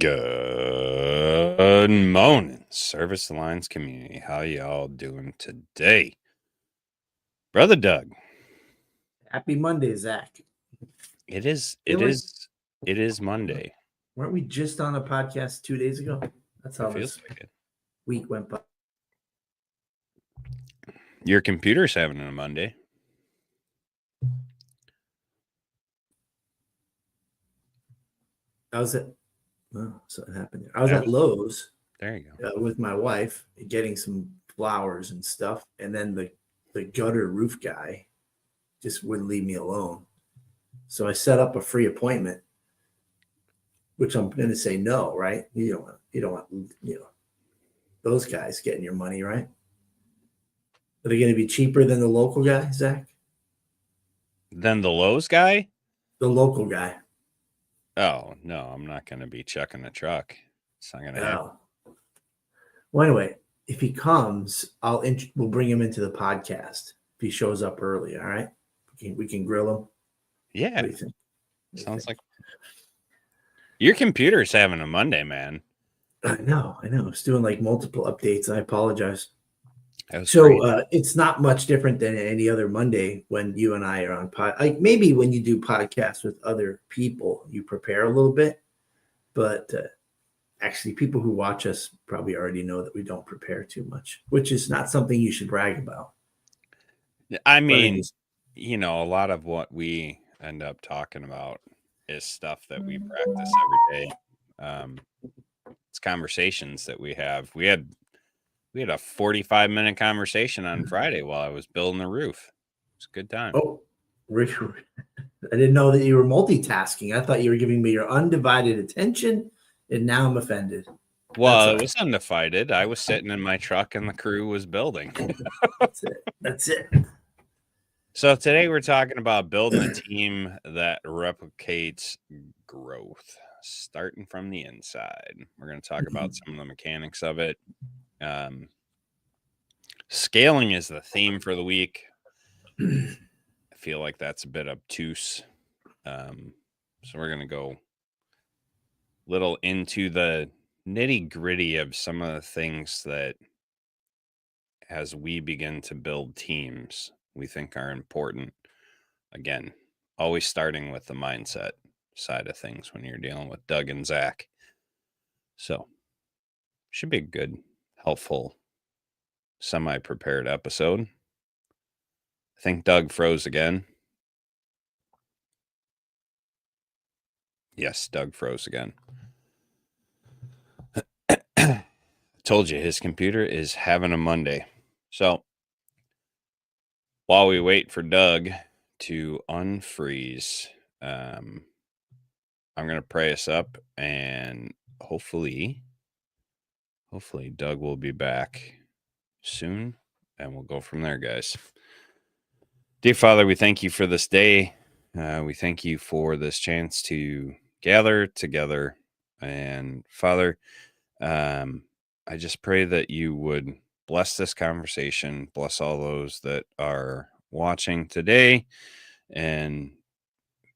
Good morning, Service Alliance community. How y'all doing today? Brother Doug. Happy Monday, Zach. It is Monday. Weren't we just on a podcast 2 days ago? That's how It feels this like it. week went by. Your computer's having a Monday. I was at something happened there. I was at Lowe's. There you go. With my wife getting some flowers and stuff, and then the gutter roof guy just wouldn't leave me alone. So I set up a free appointment, which I'm going to say no, right? You don't want those guys getting your money, right? Are they going to be cheaper than the local guy, Zach? Then the Lowe's guy? The local guy. Oh, no, I'm not going to be checking the truck. It's not going to happen. Well, anyway, if he comes, we'll bring him into the podcast if he shows up early. All right, we can grill him. Yeah, what do you think? Sounds like your computer's having a Monday, man. I know. It's doing like multiple updates. I apologize. So it's not much different than any other Monday when you and I are on like maybe when you do podcasts with other people, you prepare a little bit, but actually people who watch us probably already know that we don't prepare too much, which is not something you should brag about. I mean, a lot of what we end up talking about is stuff that we practice every day. It's conversations that we have. We had a 45-minute conversation on Friday while I was building the roof. It's a good time. Oh, I didn't know that you were multitasking. I thought you were giving me your undivided attention, and now I'm offended. Well, it was undivided. I was sitting in my truck and the crew was building. That's it. So today we're talking about building a team that replicates growth, starting from the inside. We're going to talk about some of the mechanics of it. Scaling is the theme for the week. I feel like that's a bit obtuse. So we're going to go a little into the nitty gritty of some of the things that, as we begin to build teams, we think are important. Again, always starting with the mindset side of things when you're dealing with Doug and Zach. So should be a good, helpful, semi-prepared episode. I think Doug froze again. Yes, Doug froze again. Told you his computer is having a Monday. So while we wait for Doug to unfreeze, I'm going to pray us up, and hopefully Doug will be back soon, and we'll go from there, guys. Dear Father, we thank you for this day. We thank you for this chance to gather together. And Father, I just pray that you would bless this conversation, bless all those that are watching today, and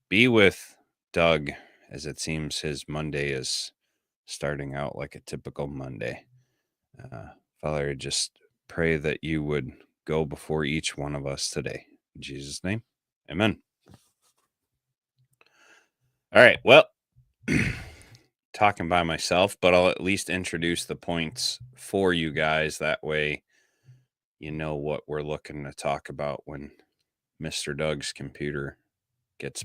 be with Doug, as it seems his Monday is starting out like a typical Monday. Father, I just pray that you would go before each one of us today. In Jesus' name, amen. All right, well, talking by myself, but I'll at least introduce the points for you guys. That way you know what we're looking to talk about when Mr. Doug's computer gets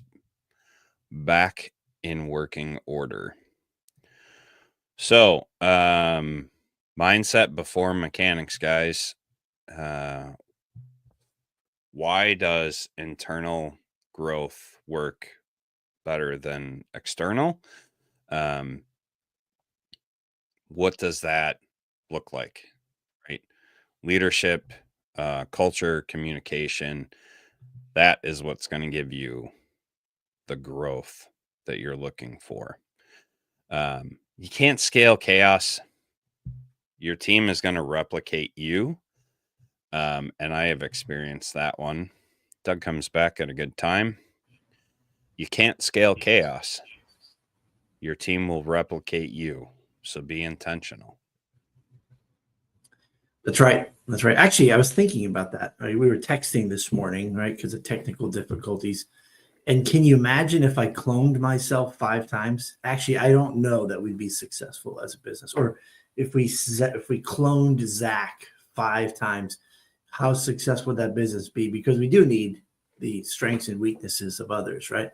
back in working order. So, mindset before mechanics, guys. Why does internal growth work better than external? What does that look like, right? Leadership, culture, communication, that is what's going to give you the growth that you're looking for. You can't scale chaos. Your team is going to replicate you. And I have experienced that one. Doug comes back at a good time. You can't scale chaos. your team will replicate you. So be intentional. That's right. That's right. Actually, I was thinking about that. Right? We were texting this morning, right, because of technical difficulties. And can you imagine if I cloned myself 5 times? Actually, I don't know that we'd be successful as a business. Or if we cloned Zach 5 times, how successful would that business be? Because we do need the strengths and weaknesses of others, right?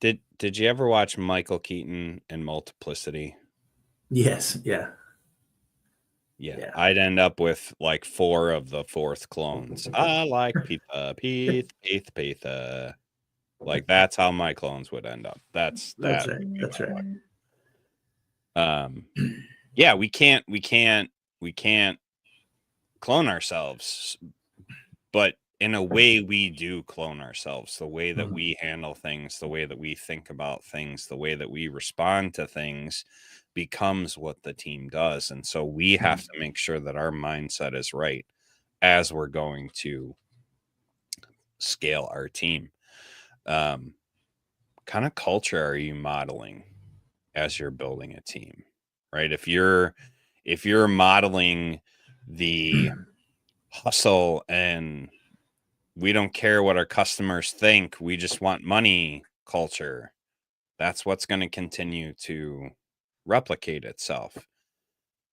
Did you ever watch Michael Keaton in Multiplicity? Yes. Yeah. Yeah, I'd end up with like 4 of the 4th clones. I like pizza, pizza. Like that's how my clones would end up. That's That's that right. would be That's my right. life. Yeah, we can't clone ourselves, but in a way we do clone ourselves. The way that we handle things, the way that we think about things, the way that we respond to things becomes what the team does. And so we have to make sure that our mindset is right as we're going to scale our team. Kind of culture are you modeling as you're building a team, right? If you're modeling the hustle and we don't care what our customers think, we just want money culture, that's what's going to continue to replicate itself.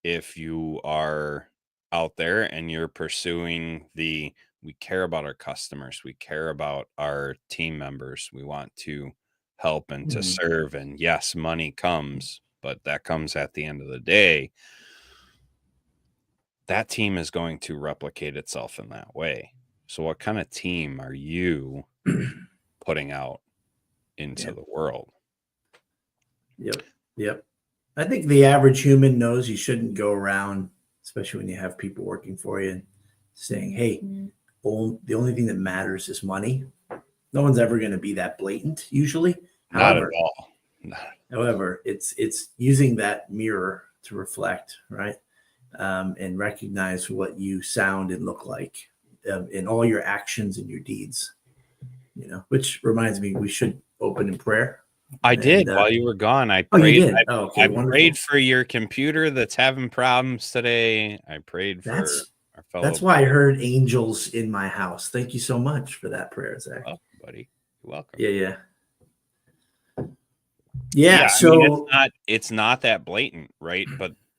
If you are out there and you're pursuing we care about our customers, we care about our team members, we want to help and to serve, and yes, money comes, but that comes at the end of the day. That team is going to replicate itself in that way. So what kind of team are you putting out into the world? Yep. I think the average human knows you shouldn't go around, especially when you have people working for you, and saying, "Hey, the only thing that matters is money." No one's ever going to be that blatant, usually. Not at However, all. it's using that mirror to reflect, right, and recognize what you sound and look like in all your actions and your deeds. Which reminds me, we should open in prayer. I did And while you were gone. I oh, you prayed. did? Oh, okay, I wonderful. prayed for your computer that's having problems today. I prayed for our fellow. That's why I heard angels in my house. Thank you so much for that prayer, Zach. Welcome, buddy. You're welcome. Yeah. I mean, So it's not that blatant, right?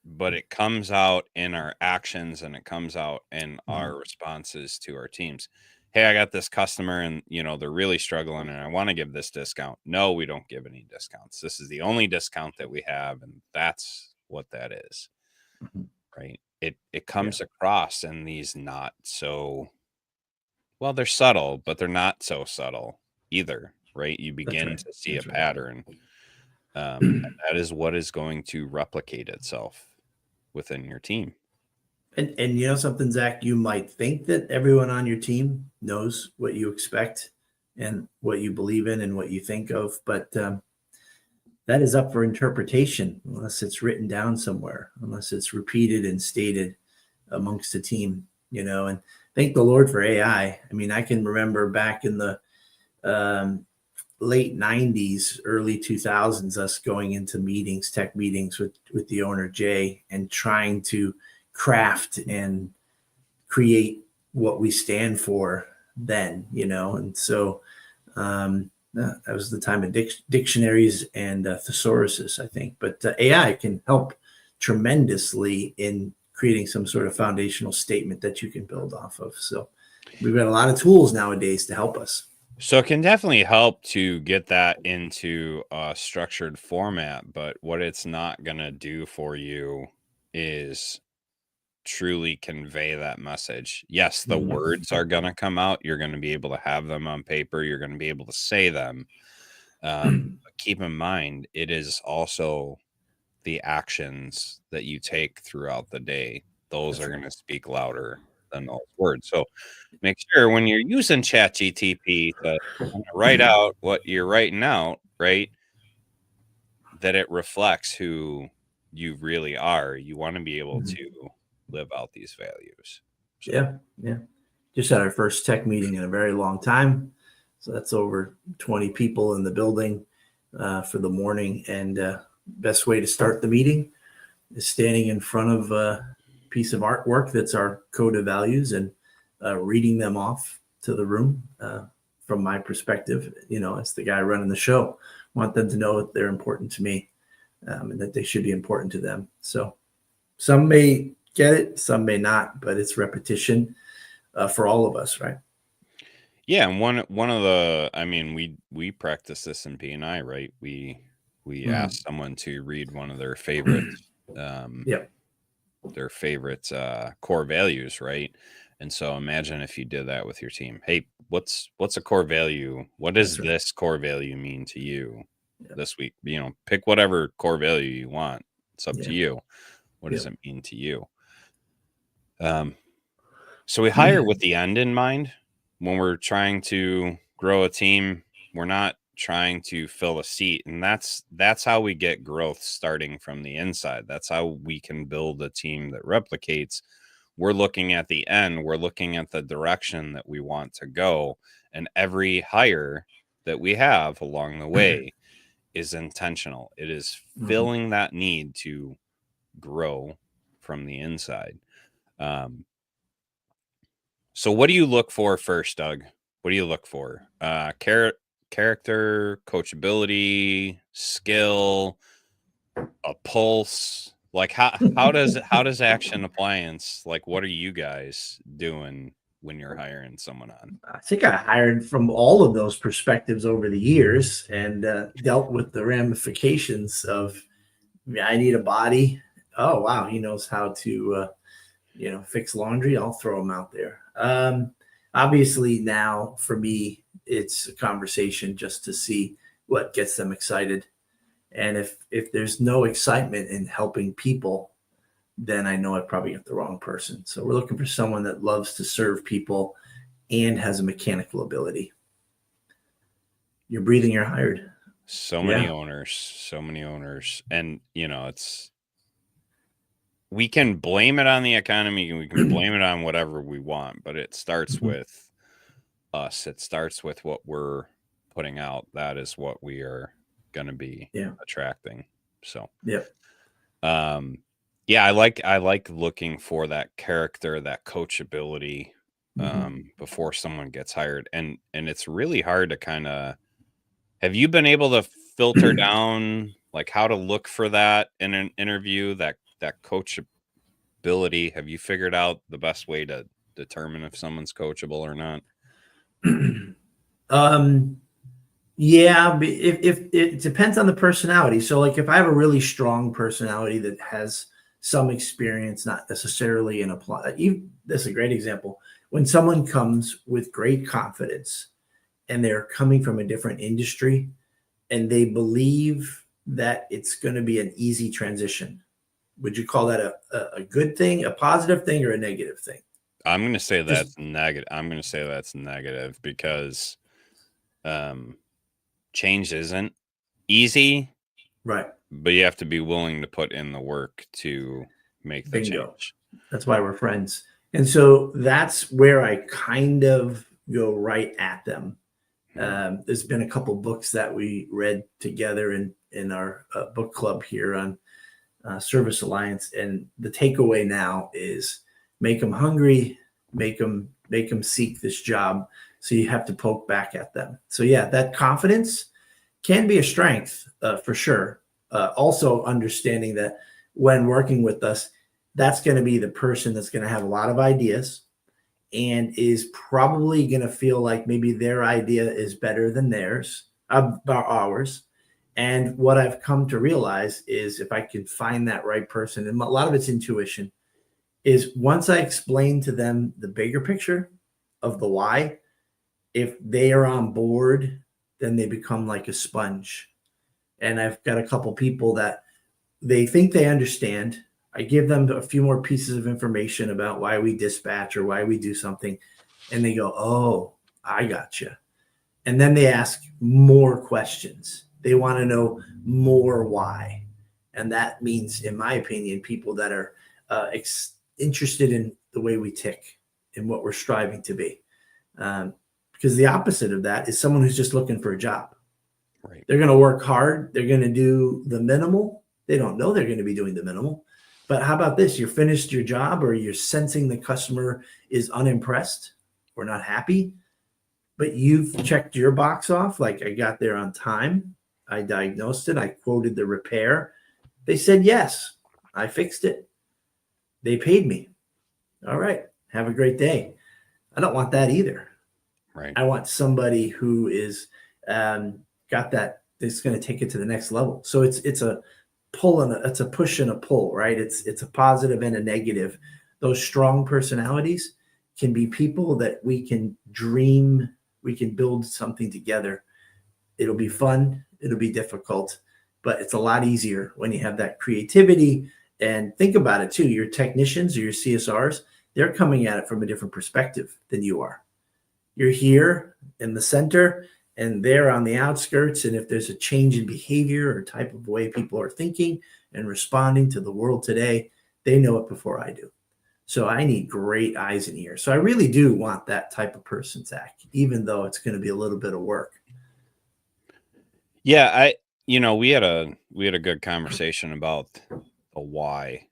But it comes out in our actions and it comes out in our responses to our teams. Hey, I got this customer and they're really struggling and I want to give this discount. No, we don't give any discounts. This is the only discount that we have, and that's what that is. Right? It comes across in these not so well, they're subtle, but they're not so subtle either, right? You begin to see a pattern. And that is what is going to replicate itself within your team. And you know something, Zach, you might think that everyone on your team knows what you expect and what you believe in and what you think of, but that is up for interpretation unless it's written down somewhere, unless it's repeated and stated amongst the team, and thank the Lord for AI. I mean, I can remember back in the late 90s, early 2000s, us going into meetings, tech meetings with the owner, Jay, and trying to craft and create what we stand for then, and so that was the time of dictionaries and thesauruses, I think. But AI can help tremendously in creating some sort of foundational statement that you can build off of. So we've got a lot of tools nowadays to help us. So it can definitely help to get that into a structured format, but what it's not going to do for you is truly convey that message. Yes, the words are going to come out. You're going to be able to have them on paper. You're going to be able to say them. But keep in mind, it is also the actions that you take throughout the day. Those are going to speak louder than those words. So make sure when you're using ChatGTP to write out what you're writing out, right, that it reflects who you really are. You want to be able to live out these values. So. Yeah. Just had our first tech meeting in a very long time. So that's over 20 people in the building. for the morning. And best way to start the meeting is standing in front of a piece of artwork that's our code of values and reading them off to the room. From my perspective, as the guy running the show, I want them to know that they're important to me, and that they should be important to them. So some may get it, some may not, but it's repetition for all of us, right? Yeah, and one of the, I mean, we practice this in P&I, right? We Mm-hmm. ask someone to read one of their favorite Yep. core values, right? And so imagine if you did that with your team. Hey, what's a core value? What does That's right. this core value mean to you Yep. this week? Pick whatever core value you want. It's up to Yeah. you. What does Yep. it mean to you? So we hire with the end in mind. When we're trying to grow a team, we're not trying to fill a seat, and that's how we get growth starting from the inside. That's how we can build a team that replicates. We're looking at the end, we're looking at the direction that we want to go, and every hire that we have along the way is intentional. It is Mm-hmm. filling that need to grow from the inside. So what do you look for first, Doug? What do you look for? Character, coachability, skill, a pulse. Like how does action appliance, like what are you guys doing when you're hiring someone on? I think I hired from all of those perspectives over the years and dealt with the ramifications of, I need a body. Oh, wow. He knows how to, fix laundry. I'll throw him out there. Obviously, now for me, it's a conversation just to see what gets them excited. And if there's no excitement in helping people, then I know I probably got the wrong person. So we're looking for someone that loves to serve people and has a mechanical ability. You're breathing, you're hired. So many Yeah. owners, and we can blame it on the economy and we can blame it on whatever we want, but it starts Mhm. with us. It starts with what we're putting out. That is what we are going to be Yeah. attracting. So, Yep. um, yeah, I like looking for that character, that coachability, Mm-hmm. before someone gets hired, and it's really hard to kind of. Have you been able to filter down like how to look for that in an interview? That coachability. Have you figured out the best way to determine if someone's coachable or not? um, yeah, if it depends on the personality. So, like, if I have a really strong personality that has some experience, not necessarily in apply, this is a great example. When someone comes with great confidence and they're coming from a different industry and they believe that it's going to be an easy transition, would you call that a good thing, a positive thing, or a negative thing? I'm going to say Just that's negative. I'm going to say that's negative because um, change isn't easy, right. but you have to be willing to put in the work to make the Bingo. change. That's why we're friends. And so that's where I kind of go right at them. Mhm. There's been a couple books that we read together in our book club here on Service Alliance, and the takeaway now is make them hungry, make them seek this job. So you have to poke back at them. So yeah, that confidence can be a strength for sure. Also understanding that when working with us, that's going to be the person that's going to have a lot of ideas and is probably going to feel like maybe their idea is better than theirs, about ours. And what I've come to realize is if I can find that right person, and a lot of it's intuition, is once I explain to them the bigger picture of the why, if they are on board, then they become like a sponge. And I've got a couple people that they think they understand. I give them a few more pieces of information about why we dispatch or why we do something, and they go, "Oh, I got you." And then they ask more questions. They want to know more why, and that means, in my opinion, people that are interested in the way we tick and what we're striving to be. Because the opposite of that is someone who's just looking for a job. Right. They're going to work hard. They're going to do the minimal. They don't know they're going to be doing the minimal. But how about this? You're finished your job, or you're sensing the customer is unimpressed or not happy, but you've checked your box off. Like, I got there on time. I diagnosed it. I quoted the repair. They said yes. I fixed it. They paid me. All right. Have a great day. I don't want that either. Right. I want somebody who is got that, that's going to take it to the next level. So it's a pull and it's a push and a pull, right? It's a positive and a negative. Those strong personalities can be people that we can dream, we can build something together. It'll be fun, it'll be difficult, but it's a lot easier when you have that creativity. And think about it too, your technicians or your CSRs, they're coming at it from a different perspective than you are. You're here in the center and they're on the outskirts. And if there's a change in behavior or type of way people are thinking and responding to the world today, they know it before I do. So I need great eyes and ears. So I really do want that type of person, Zach, even though it's going to be a little bit of work. Yeah, we had a good conversation about the why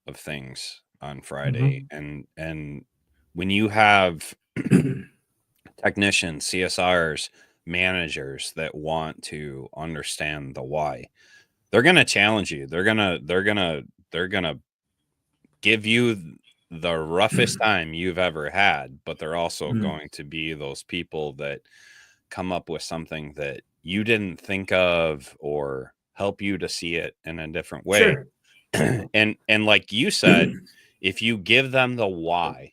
of things on Friday, and when you have technicians, CSRs, managers that want to understand the why, they're going to challenge you. They're going to give you the roughest time you've ever had, but they're also going to be those people that come up with something that you didn't think of or help you to see it in a different way. Sure. and like you said, if you give them the why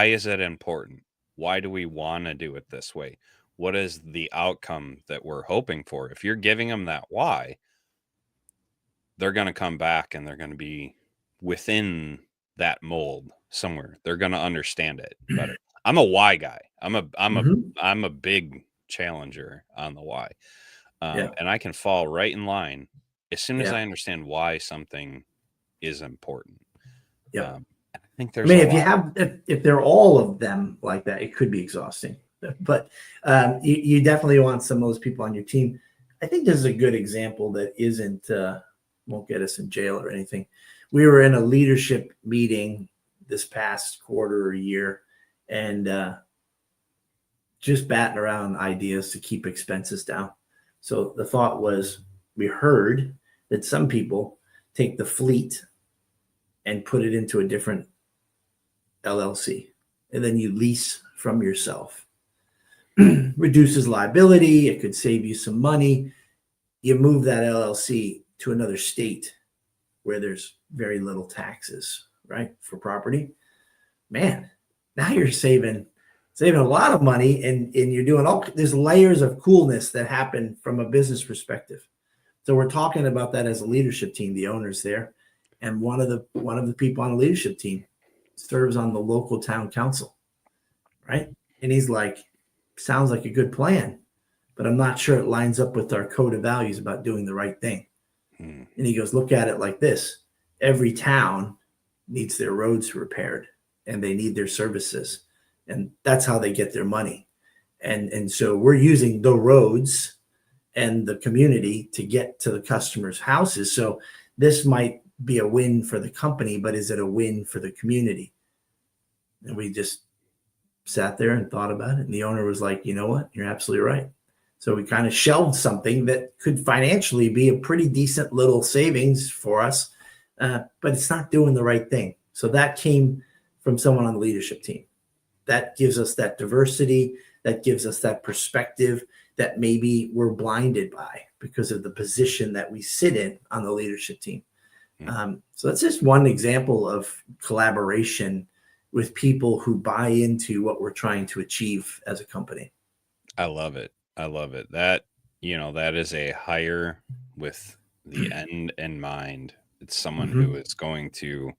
is it important? Why do we want to do it this way? What is the outcome that we're hoping for? If you're giving them that why, they're going to come back and they're going to be within that mold somewhere. They're going to understand it better. I'm a why guy. I'm a big challenger on the why. Yeah. And I can fall right in line as soon as Yeah. I understand why something is important. Yeah. I think I there's mean, a if you lot. have, if they're all of them like that, it could be exhausting. But you definitely want some of those people on your team. I think this is a good example that isn't won't get us in jail or anything. We were in a leadership meeting this past quarter or year, and just batting around ideas to keep expenses down. So the thought was, we heard that some people take the fleet and put it into a different LLC, and then you lease from yourself. Reduces liability. It could save you some money. You move that LLC to another state where there's very little taxes, right, for property. Man, now you're saving a lot of money, and you're doing all, there's layers of coolness that happen from a business perspective. So we're talking about that as a leadership team, the owners there, and one of the people on the leadership team serves on the local town council, right? And he's like, sounds like a good plan, but I'm not sure it lines up with our code of values about doing the right thing. And he goes, look at it like this. Every town needs their roads repaired and they need their services. And that's how they get their money. And so we're using the roads and the community to get to the customers' houses. So this might be a win for the company, but is it a win for the community? And we just sat there and thought about it. And the owner was like, you know what? You're absolutely right. So we kind of shelved something that could financially be a pretty decent little savings for us, but it's not doing the right thing. So that came from someone on the leadership team. That gives us that diversity, that gives us that perspective that maybe we're blinded by because of the position that we sit in on the leadership team. So that's just one example of collaboration with people who buy into what we're trying to achieve as a company. I love it. I love it. That is a hire with the end in mind. It's someone who is going to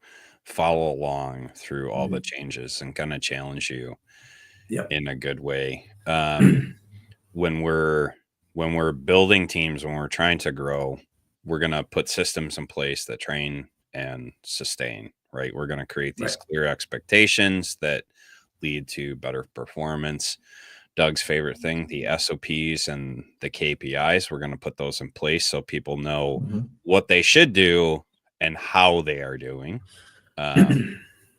follow along through all the changes and kind of challenge you Yep. in a good way. When we're building teams, when we're trying to grow, we're going to put systems in place that train and sustain, right? We're going to create these Right. clear expectations that lead to better performance. Doug's favorite thing, the SOPs and the KPIs. We're going to put those in place so people know what they should do and how they are doing.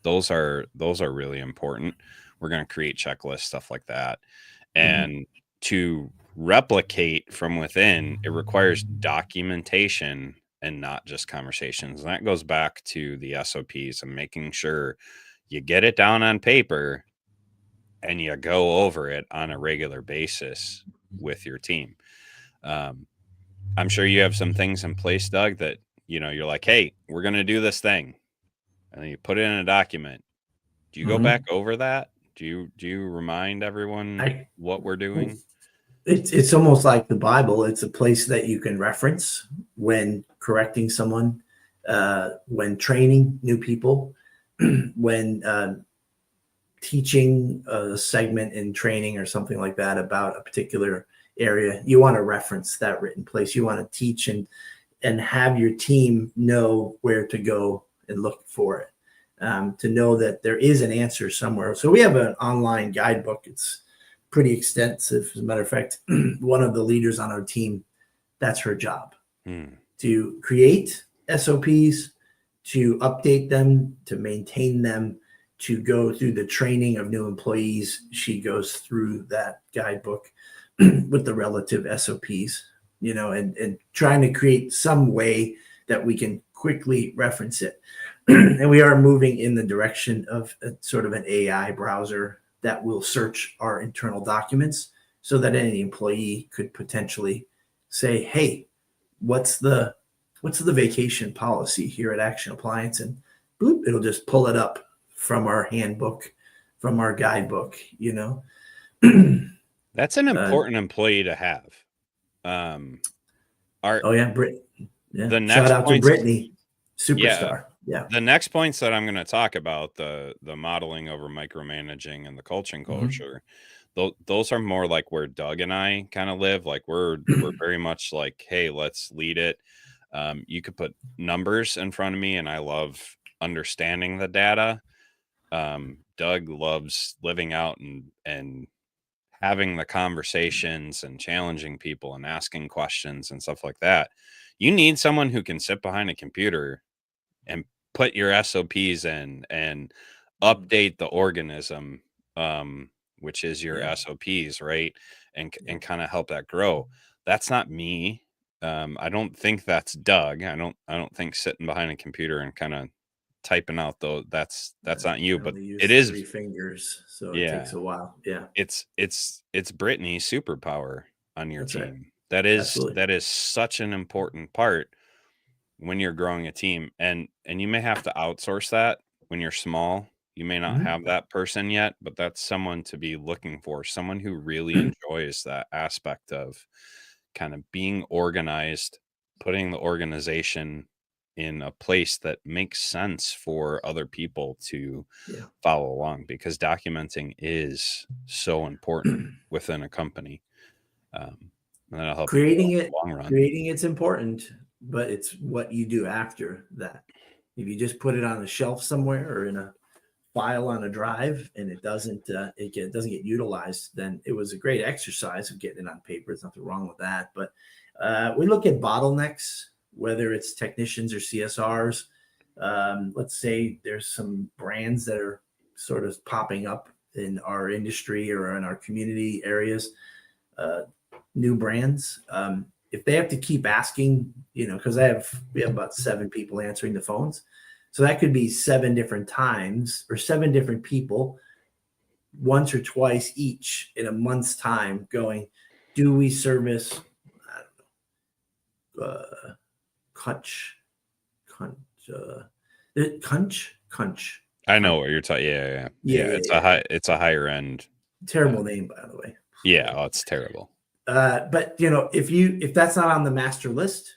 Those are really important. We're going to create checklists, stuff like that. And to replicate from within, it requires documentation and not just conversations. And that goes back to the SOPs and making sure you get it down on paper and you go over it on a regular basis with your team. I'm sure you have some things in place, Doug, that, you're like, hey, we're going to do this thing. And then you put it in a document. Do you go back over that? Do you remind everyone what we're doing? It's almost like the Bible. It's a place that you can reference when correcting someone, when training new people, when teaching a segment in training or something like that about a particular area. You want to reference that written place. You want to teach and have your team know where to go and look for it. To know that there is an answer somewhere. So we have an online guidebook. It's pretty extensive. As a matter of fact, one of the leaders on our team, that's her job, to create SOPs, to update them, to maintain them, to go through the training of new employees. She goes through that guidebook with the relative SOPs, and trying to create some way that we can quickly reference it. And we are moving in the direction of sort of an AI browser that will search our internal documents so that any employee could potentially say, hey, what's the vacation policy here at Action Appliance? And boop, it'll just pull it up from our handbook, from our guidebook, That's an important employee to have. The next shout out to Brittany, superstar. Yeah. The next points that I'm going to talk about, the modeling over micromanaging and the coaching culture, those are more like where Doug and I kind of live. Like we're very much like, hey, let's lead it. You could put numbers in front of me, and I love understanding the data. Doug loves living out and having the conversations and challenging people and asking questions and stuff like that. You need someone who can sit behind a computer and put your SOPs in and update the organism, which is your SOPs, right? And kind of help that grow. That's not me. I don't think that's Doug. I don't think sitting behind a computer and kind of typing out though that's not you, but it is 3 fingers, so it takes a while. It's Brittany's superpower on your That's team. Right. That is such an important part when you're growing a team, and you may have to outsource that when you're small. You may not have that person yet, but that's someone to be looking for, someone who really enjoys that aspect of kind of being organized, putting the organization in a place that makes sense for other people to follow along, because documenting is so important within a company. And that'll help creating you it in the long run. Creating it's important, but it's what you do after that. If you just put it on a shelf somewhere or in a file on a drive and it doesn't get utilized, then it was a great exercise of getting it on paper. There's nothing wrong with that. But we look at bottlenecks, whether it's technicians or CSRs. Let's say there's some brands that are sort of popping up in our industry or in our community areas, new brands. If they have to keep asking, because we have about 7 people answering the phones. So that could be 7 different times or 7 different people once or twice each in a month's time going, do we service, I don't know, Cunch. I know what you're talking. Yeah. It's a higher end. Terrible name, by the way. Yeah, it's terrible. But if that's not on the master list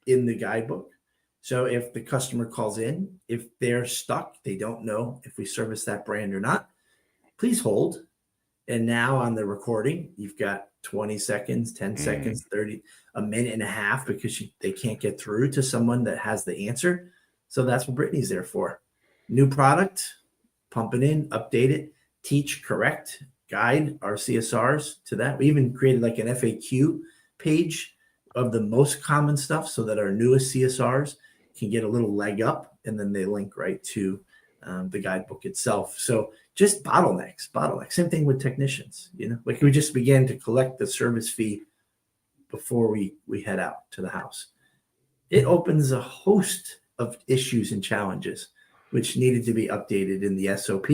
in the guidebook, so if the customer calls in, if they're stuck, they don't know if we service that brand or not, please hold. And now on the recording, you've got 20 seconds, 10 seconds, 30, a minute and a half, because they can't get through to someone that has the answer. So that's what Brittany's there for. New product, pump it in, update it, teach, correct, guide our CSRs to that. We even created like an FAQ page of the most common stuff so that our newest CSRs can get a little leg up, and then they link right to the guidebook itself. So just bottlenecks. Same thing with technicians. Like we just began to collect the service fee before we head out to the house. It opens a host of issues and challenges which needed to be updated in the SOP,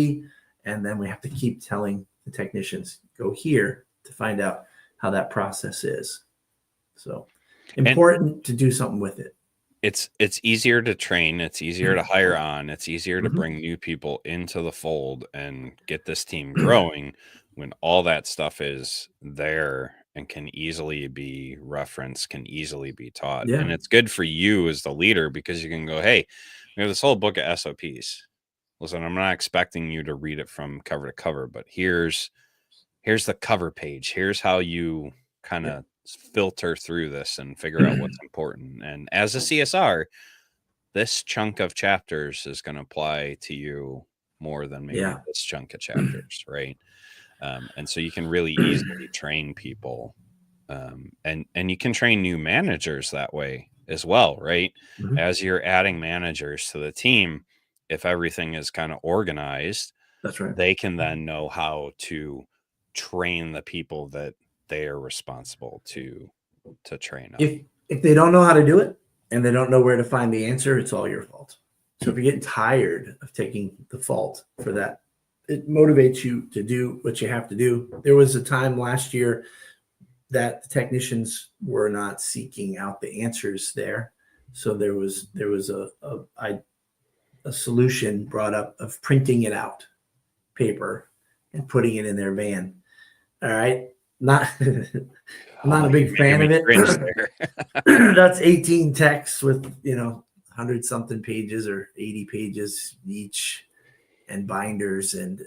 and then we have to keep telling the technicians go here to find out how that process is. So important to do something with it. It's easier to train, it's easier to hire on, it's easier to Mhm. bring new people into the fold and get this team growing when all that stuff is there and can easily be referenced, can easily be taught. Yeah. And it's good for you as the leader because you can go, hey, we have this whole book of SOPs. Listen, I'm not expecting you to read it from cover to cover, but here's the cover page. Here's how you kind of filter through this and figure out what's important. And as a CSR, this chunk of chapters is going to apply to you more than maybe Yeah. this chunk of chapters, right? And so you can really easily train people, and you can train new managers that way as well, right? Mhm. As you're adding managers to the team, if everything is kind of organized, That's right. they can then know how to train the people that they are responsible to train up. If they don't know how to do it and they don't know where to find the answer, it's all your fault. So if you're getting tired of taking the fault for that, it motivates you to do what you have to do. There was a time last year that the technicians were not seeking out the answers there. So there was a solution brought up of printing it out, paper, and putting it in their van. All right. Not I'm not a You're big making fan me of it. cringe there. That's 18 texts with 100 something pages or 80 pages each, and binders, and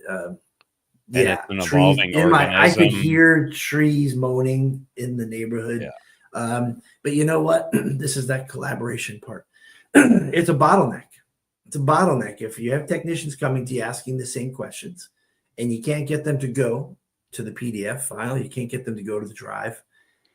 And it's an trees evolving in I could organism. hear trees moaning in the neighborhood. Yeah. But you know what? This is that collaboration part. It's a bottleneck. It's a bottleneck. If you have technicians coming to you asking the same questions and you can't get them to go to the PDF file, you can't get them to go to the drive,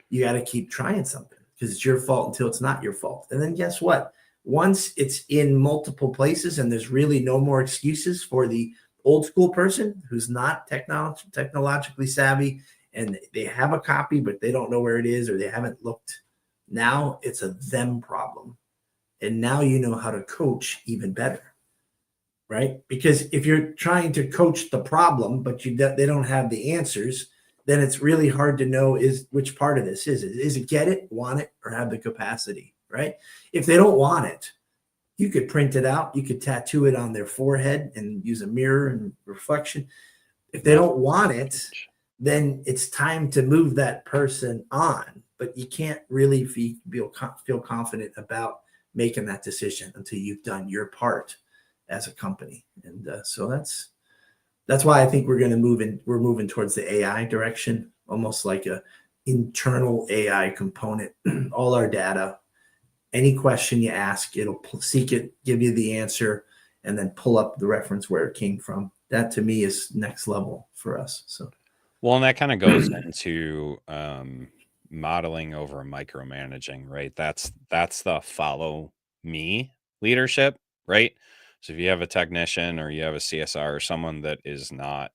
you got to keep trying something because it's your fault until it's not your fault. And then guess what? Once it's in multiple places and there's really no more excuses for the old school person who's not technologically savvy, and they have a copy but they don't know where it is or they haven't looked, now it's a them problem. And now you know how to coach even better, right? Because if you're trying to coach the problem but they don't have the answers, then it's really hard to know is which part of this is it. Is it get it, want it, or have the capacity, right? If they don't want it, you could print it out, you could tattoo it on their forehead and use a mirror and reflection. If they don't want it, then it's time to move that person on. But you can't really feel confident about making that decision until you've done your part as a company. And so that's why I think we're going to move in. We're moving towards the AI direction, almost like a internal AI component. All our data, any question you ask, it'll seek it, give you the answer, and then pull up the reference where it came from. That to me is next level for us. So, Well, and that kind of goes into modeling over micromanaging, right? That's the follow me leadership, right? So if you have a technician or you have a CSR or someone that is not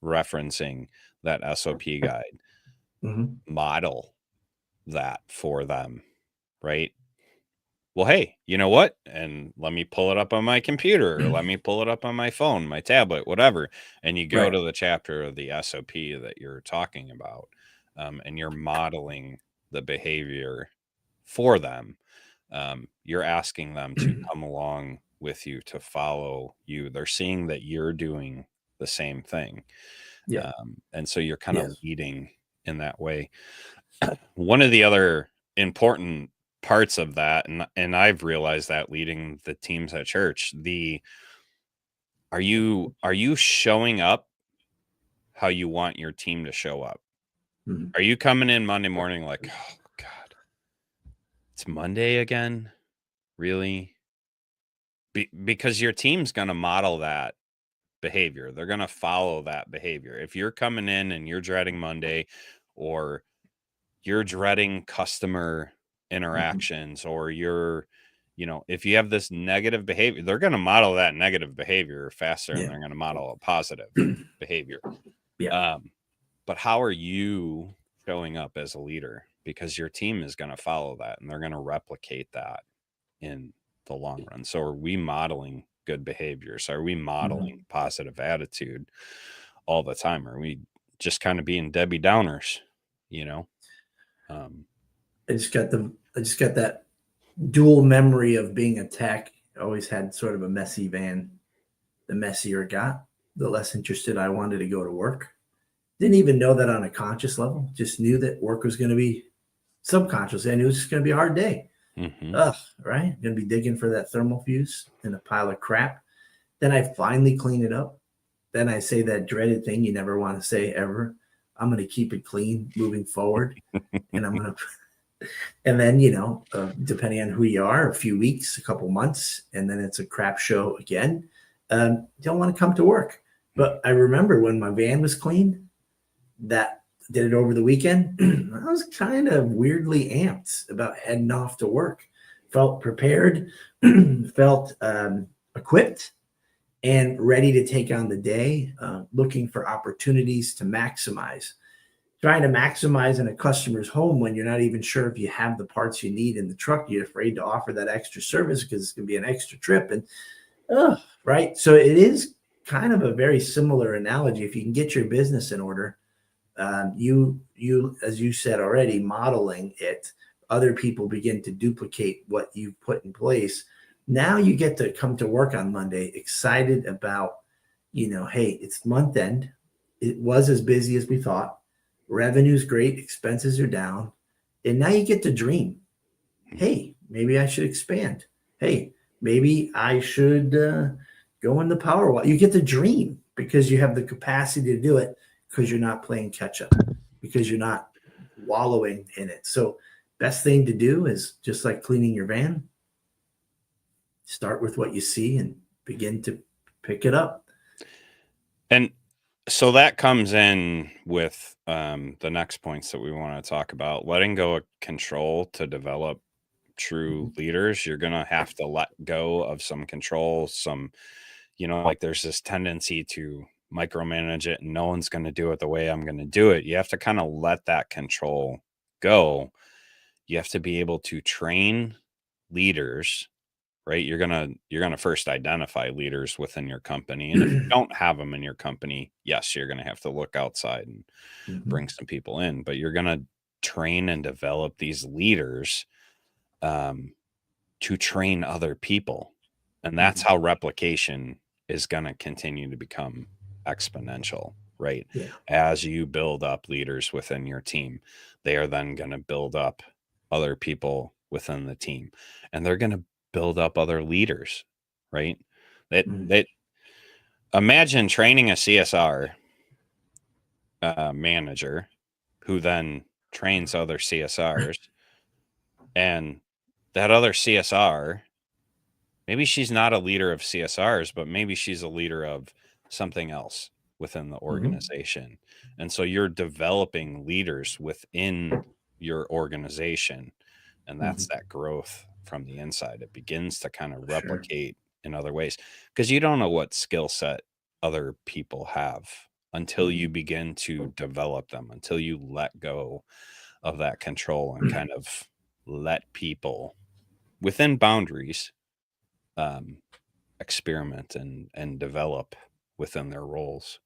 referencing that SOP guide, model that for them, right? Well, hey, you know what? And let me pull it up on my computer, or let me pull it up on my phone, my tablet, whatever. And you go right. to the chapter of the SOP that you're talking about, and you're modeling the behavior for them. You're asking them to come along with you to follow you. They're seeing that you're doing the same thing. Yeah. And so you're kind of Yes. leading in that way. One of the other important parts of that, and I've realized that leading the teams at church, are you showing up how you want your team to show up? Mhm. Are you coming in Monday morning like, oh God, it's Monday again? Really? Because your team's going to model that behavior. They're going to follow that behavior. If you're coming in and you're dreading Monday, or you're dreading customer interactions, or if you have this negative behavior, they're going to model that negative behavior faster than Yeah. they're going to model a positive behavior. Yeah. But how are you showing up as a leader? Because your team is going to follow that and they're going to replicate that in the long run. So are we modeling good behaviors? Are we modeling positive attitude all the time? Are we just kind of being Debbie Downers, you know? I just got that dual memory of being a tech. I always had sort of a messy van. The messier it got, the less interested I wanted to go to work. Didn't even know that on a conscious level. Just knew that work was going to be subconsciously. I knew it was just going to be a hard day. Ugh, right? Going to be digging for that thermal fuse in a pile of crap. Then I finally clean it up. Then I say that dreaded thing you never want to say ever. I'm going to keep it clean moving forward. And I'm going to, and then, depending on who you are, a few weeks, a couple months, and then it's a crap show again. Don't want to come to work. But I remember when my van was cleaned, that did it over the weekend. I was kind of weirdly amped about heading off to work. Felt prepared, felt equipped, and ready to take on the day, looking for opportunities to maximize. Trying to maximize in a customer's home when you're not even sure if you have the parts you need in the truck. You're afraid to offer that extra service because it's going to be an extra trip. And right. So it is kind of a very similar analogy. If you can get your business in order, you, as you said already, modeling it, other people begin to duplicate what you put in place. Now you get to come to work on Monday excited about, hey, it's month end. It was as busy as we thought. Revenue's great. Expenses are down. And now you get to dream. Hey, maybe I should expand. Hey, maybe I should go in the power wall. You get to dream because you have the capacity to do it, because you're not playing catch up, because you're not wallowing in it. So best thing to do is, just like cleaning your van, start with what you see and begin to pick it up. And so that comes in with the next points that we want to talk about. Letting go of control to develop true leaders. You're going to have to let go of some control, like there's this tendency to micromanage it and no one's going to do it the way I'm going to do it. You have to kind of let that control go. You have to be able to train leaders, right? You're going to first identify leaders within your company. And if you don't have them in your company, yes, you're going to have to look outside and bring some people in, but you're going to train and develop these leaders to train other people. And that's how replication is going to continue to become exponential, right? Yeah. As you build up leaders within your team, they are then going to build up other people within the team, and they're going to build up other leaders, right? That imagine training a CSR manager who then trains other CSRs, and that other CSR, maybe she's not a leader of CSRs, but maybe she's a leader of something else within the organization. And so you're developing leaders within your organization. And that's that growth from the inside. It begins to kind of replicate in other ways, because you don't know what skill set other people have until you begin to develop them, until you let go of that control and kind of let people within boundaries experiment and develop within their roles.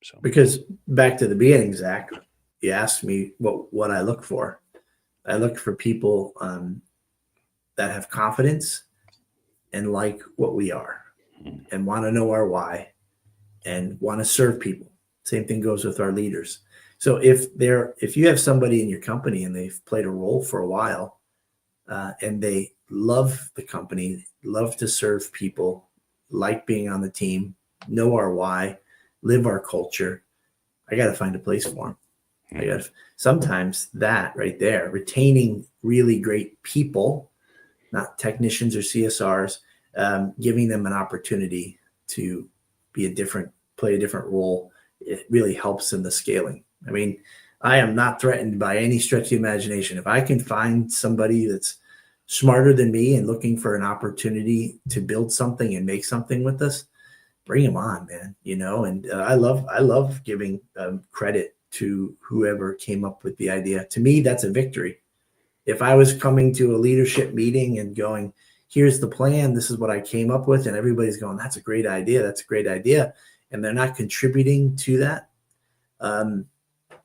So, because back to the beginning, Zach, you asked me what I look for. I look for people that have confidence and like what we are, and want to know our why, and want to serve people. Same thing goes with our leaders. So if you have somebody in your company and they've played a role for a while, and they love the company, love to serve people, like being on the team, know our why, live our culture, I got to find a place for them. Sometimes that right there, retaining really great people, not technicians or CSRs, giving them an opportunity to be a different play a different role, it really helps in the scaling. I mean, I am not threatened by any stretch of the imagination. If I can find somebody that's smarter than me and looking for an opportunity to build something and make something with us, bring them on, man. And I love giving credit to whoever came up with the idea. To me, that's a victory. If I was coming to a leadership meeting and going, here's the plan, this is what I came up with, and everybody's going, that's a great idea, and they're not contributing to that,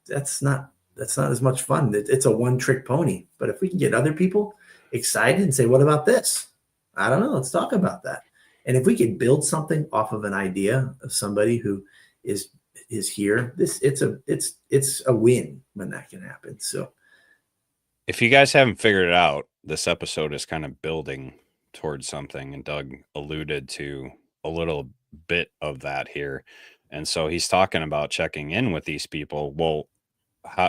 that's not as much fun. It's a one-trick pony. But if we can get other people excited and say, what about this? I don't know, let's talk about that. And if we can build something off of an idea of somebody who is here, it's a win when that can happen. So if you guys haven't figured it out, this episode is kind of building towards something, and Doug alluded to a little bit of that here. And so he's talking about checking in with these people. Well,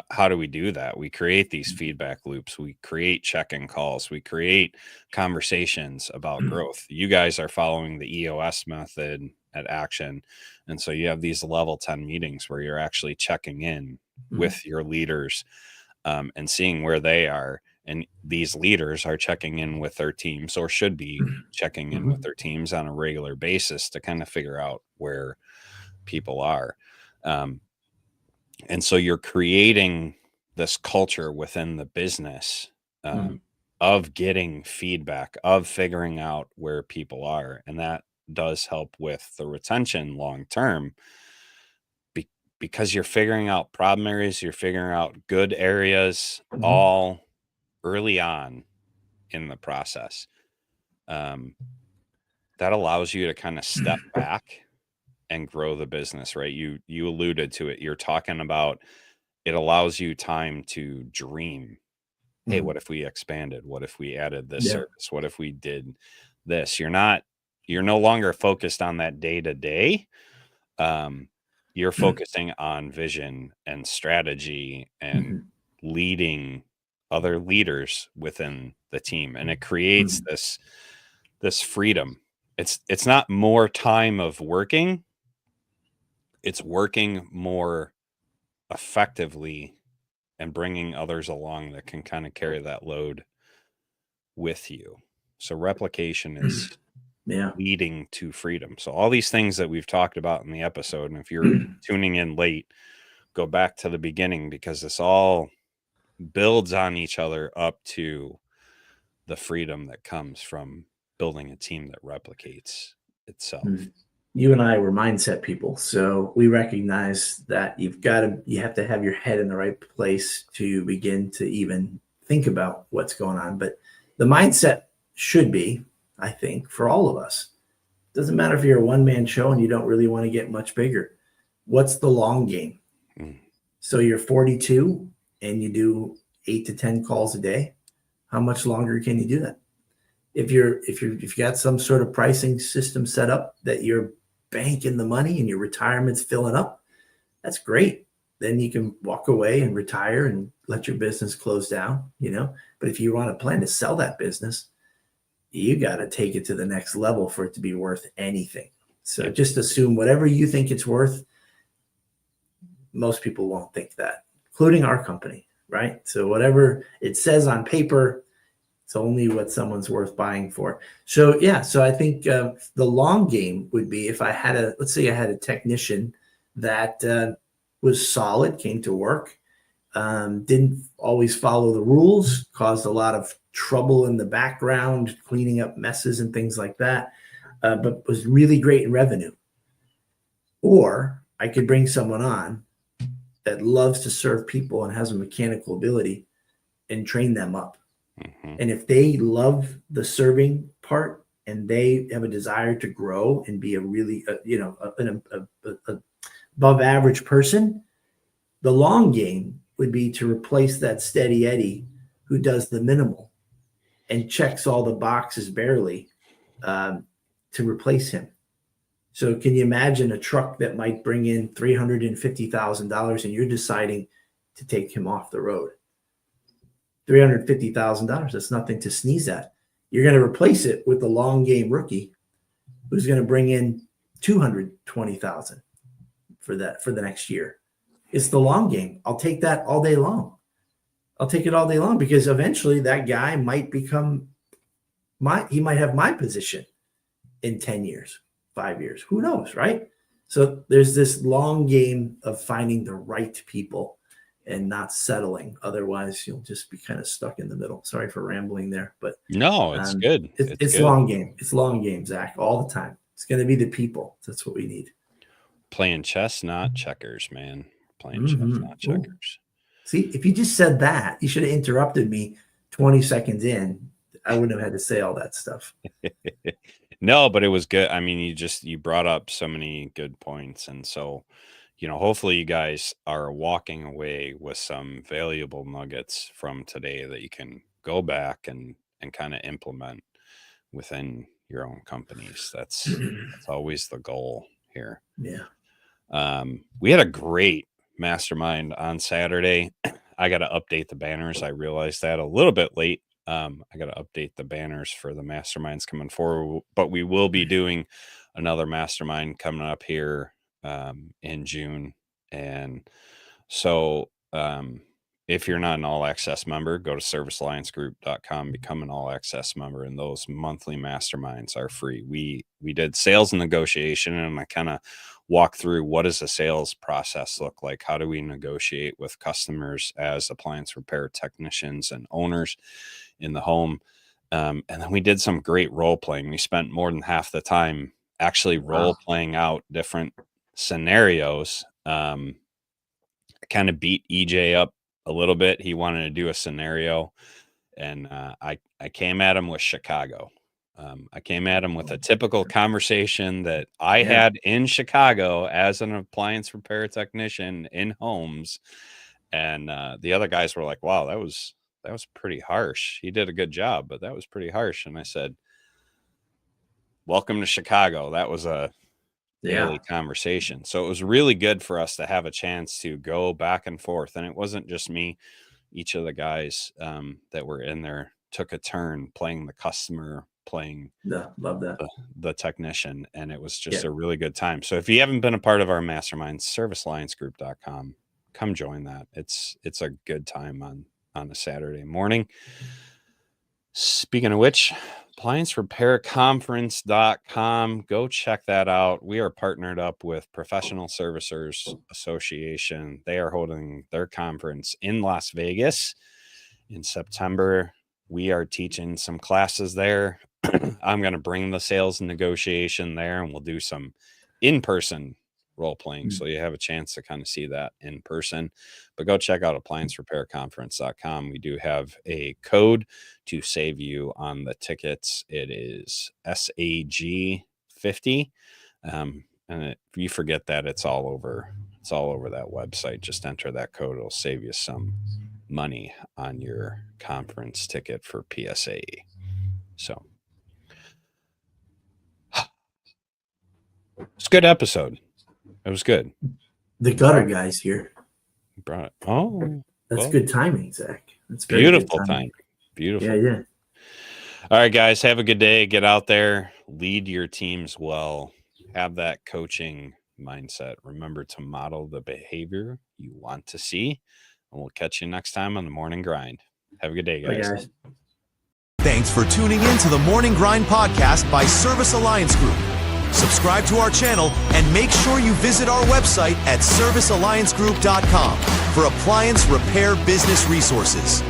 how do we do that? We create these feedback loops. We create check-in calls. We create conversations about growth. You guys are following the EOS method at Action. And so you have these level 10 meetings where you're actually checking in with your leaders and seeing where they are. And these leaders are checking in with their teams, or should be checking in with their teams on a regular basis to kind of figure out where people are. And so you're creating this culture within the business of getting feedback, of figuring out where people are. And that does help with the retention long term, because you're figuring out problem areas, you're figuring out good areas all early on in the process. That allows you to kind of step back and grow the business, right? You alluded to it. You're talking about it allows you time to dream. Hey, what if we expanded? What if we added this service? What if we did this? You're no longer focused on that day to day. You're focusing on vision and strategy and leading other leaders within the team. And it creates this freedom. It's not more time of working. It's working more effectively and bringing others along that can kind of carry that load with you. So replication is leading to freedom. So all these things that we've talked about in the episode, and if you're tuning in late, go back to the beginning, because this all builds on each other up to the freedom that comes from building a team that replicates itself. You and I were mindset people, so we recognize that you have to have your head in the right place to begin to even think about what's going on. But the mindset should be, I think, for all of us, doesn't matter if you're a one-man show and you don't really want to get much bigger. What's the long game? So you're 42 and you do 8 to 10 calls a day. How much longer can you do that? If you got some sort of pricing system set up that you're banking the money and your retirement's filling up, that's great. Then you can walk away and retire and let your business close down, But if you want to plan to sell that business, you got to take it to the next level for it to be worth anything. So just assume whatever you think it's worth. Most people won't think that, including our company, right? So whatever it says on paper, it's only what someone's worth buying for. So I think the long game would be if let's say I had a technician that was solid, came to work, didn't always follow the rules, caused a lot of trouble in the background, cleaning up messes and things like that, but was really great in revenue. Or I could bring someone on that loves to serve people and has a mechanical ability and train them up. And if they love the serving part and they have a desire to grow and be a really, an above average person, the long game would be to replace that steady Eddie who does the minimal and checks all the boxes barely, to replace him. So can you imagine a truck that might bring in $350,000 and you're deciding to take him off the road? $350,000, that's nothing to sneeze at. You're going to replace it with the long game rookie who's going to bring in $220,000. for the next year. It's the long game. I'll take that all day long. I'll take it all day long, because eventually that guy might become he might have my position in 10 years, 5 years, who knows, right? So there's this long game of finding the right people and not settling. Otherwise, you'll just be kind of stuck in the middle. Sorry for rambling there, but no, it's good. It's good. long game. It's long game, Zach, all the time. It's going to be the people. That's what we need. Playing chess, not checkers, man. Playing chess, not checkers. Ooh. See, if you just said that, you should have interrupted me 20 seconds in. I wouldn't have had to say all that stuff. No, but it was good. I mean, you brought up so many good points. And so, hopefully you guys are walking away with some valuable nuggets from today that you can go back and kind of implement within your own companies. That's always the goal here. Yeah. We had a great mastermind on Saturday. I got to update the banners. I realized that a little bit late. I got to update the banners for the masterminds coming forward, but we will be doing another mastermind coming up here in June. And so if you're not an all access member, go to servicealliancegroup.com, become an all access member, and those monthly masterminds are free. We did sales and negotiation, and I kind of walk through what does a sales process look like? How do we negotiate with customers as appliance repair technicians and owners in the home? And then we did some great role playing. We spent more than half the time actually role playing out different scenarios. I kind of beat EJ up a little bit. He wanted to do a scenario, and I came at him with Chicago. I came at him with a typical conversation that I had in Chicago as an appliance repair technician in homes. And the other guys were like, wow, that was pretty harsh. He did a good job, but that was pretty harsh. And I said, welcome to Chicago. That was a daily conversation. So it was really good for us to have a chance to go back and forth. And it wasn't just me. Each of the guys that were in there took a turn playing the customer, playing love that. The technician, and it was just a really good time. So if you haven't been a part of our mastermind, servicealliancegroup.com, come join that. It's a good time on a Saturday morning. Speaking of which, appliancerepairconference.com, go check that out. We are partnered up with Professional Servicers Association. They are holding their conference in Las Vegas in September. We are teaching some classes there. I'm going to bring the sales and negotiation there, and we'll do some in-person role playing. So you have a chance to kind of see that in person, but go check out appliancerepairconference.com. We do have a code to save you on the tickets. It is SAG50. And if you forget that, it's all over that website. Just enter that code. It'll save you some money on your conference ticket for PSA. So it's a good episode. It was good. The gutter guy's here. That's good timing, Zach. That's beautiful timing. Beautiful. Yeah. All right, guys, have a good day. Get out there, lead your teams well, have that coaching mindset. Remember to model the behavior you want to see, and we'll catch you next time on the Morning Grind. Have a good day, guys. Bye, guys. Thanks for tuning in to the Morning Grind podcast by Service Alliance Group. Subscribe to our channel and make sure you visit our website at servicealliancegroup.com for appliance repair business resources.